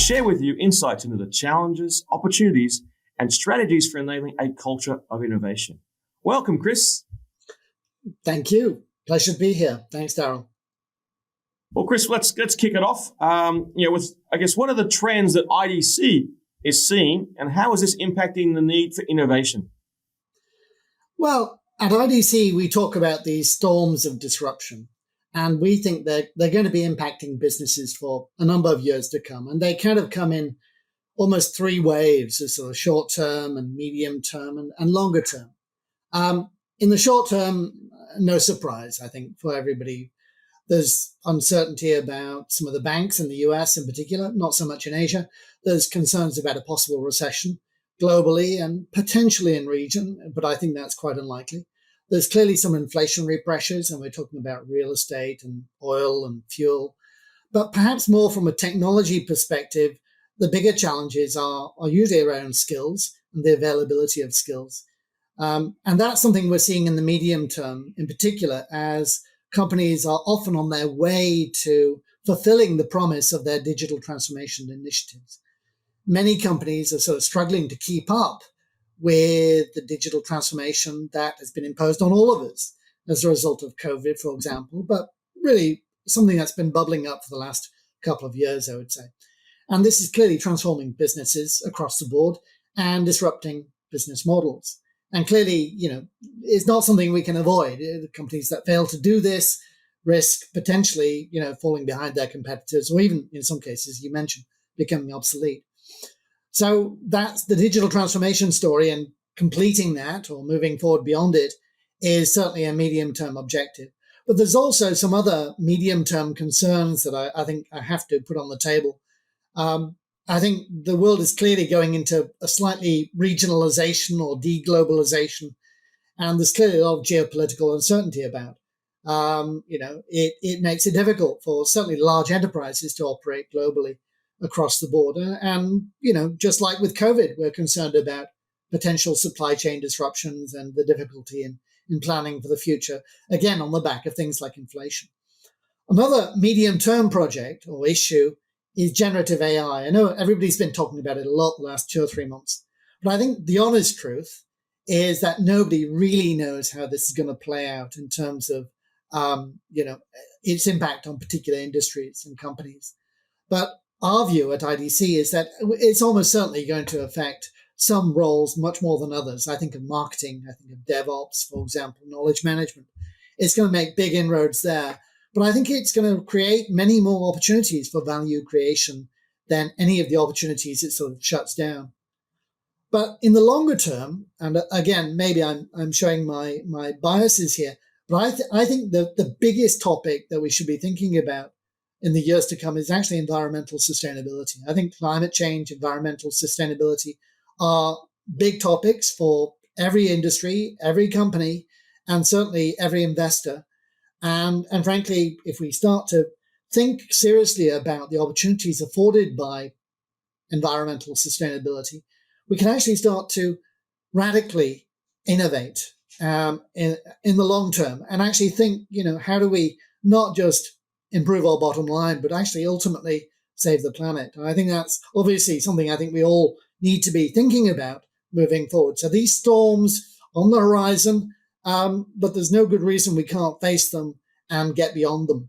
share with you insights into the challenges, opportunities, and strategies for enabling a culture of innovation. Welcome, Chris. Thank you. Pleasure to be here. Thanks, Daryl. Well, Chris, let's kick it off. What are the trends that IDC is seeing, and how is this impacting the need for innovation? Well, at IDC, we talk about these storms of disruption, and we think that they're going to be impacting businesses for a number of years to come. And they kind of come in almost three waves, a sort of short term and medium term and longer term. In the short term, no surprise, I think, for everybody. There's uncertainty about some of the banks in the US in particular, not so much in Asia. There's concerns about a possible recession globally and potentially in region, but I think that's quite unlikely. There's clearly some inflationary pressures, and we're talking about real estate and oil and fuel. But perhaps more from a technology perspective, the bigger challenges are usually around skills and the availability of skills. And that's something we're seeing in the medium term, in particular, as companies are often on their way to fulfilling the promise of their digital transformation initiatives. Many companies are sort of struggling to keep up with the digital transformation that has been imposed on all of us as a result of COVID, for example, but really something that's been bubbling up for the last couple of years, I would say. And this is clearly transforming businesses across the board and disrupting business models. And clearly, it's not something we can avoid. The companies that fail to do this risk potentially, falling behind their competitors, or even in some cases, you mentioned, becoming obsolete. So that's the digital transformation story, and completing that or moving forward beyond it is certainly a medium-term objective. But there's also some other medium-term concerns that I think I have to put on the table. I think the world is clearly going into a slightly regionalization or deglobalization, and there's clearly a lot of geopolitical uncertainty about. It makes it difficult for certainly large enterprises to operate globally across the border. And, just like with COVID, we're concerned about potential supply chain disruptions and the difficulty in planning for the future, again, on the back of things like inflation. Another medium-term project or issue is generative AI. I know everybody's been talking about it a lot the last 2 or 3 months, but I think the honest truth is that nobody really knows how this is going to play out in terms of, its impact on particular industries and companies. But our view at IDC is that it's almost certainly going to affect some roles much more than others. I think of marketing, I think of DevOps, for example, knowledge management. It's going to make big inroads there. But I think it's going to create many more opportunities for value creation than any of the opportunities it sort of shuts down. But in the longer term, and again, maybe I'm showing my biases here, but I think the biggest topic that we should be thinking about in the years to come is actually environmental sustainability. I think climate change, environmental sustainability are big topics for every industry, every company, and certainly every investor. And frankly, if we start to think seriously about the opportunities afforded by environmental sustainability, we can actually start to radically innovate in the long term and actually think, how do we not just improve our bottom line, but actually ultimately save the planet? And I think that's obviously something I think we all need to be thinking about moving forward. So these storms on the horizon, but there's no good reason we can't face them and get beyond them.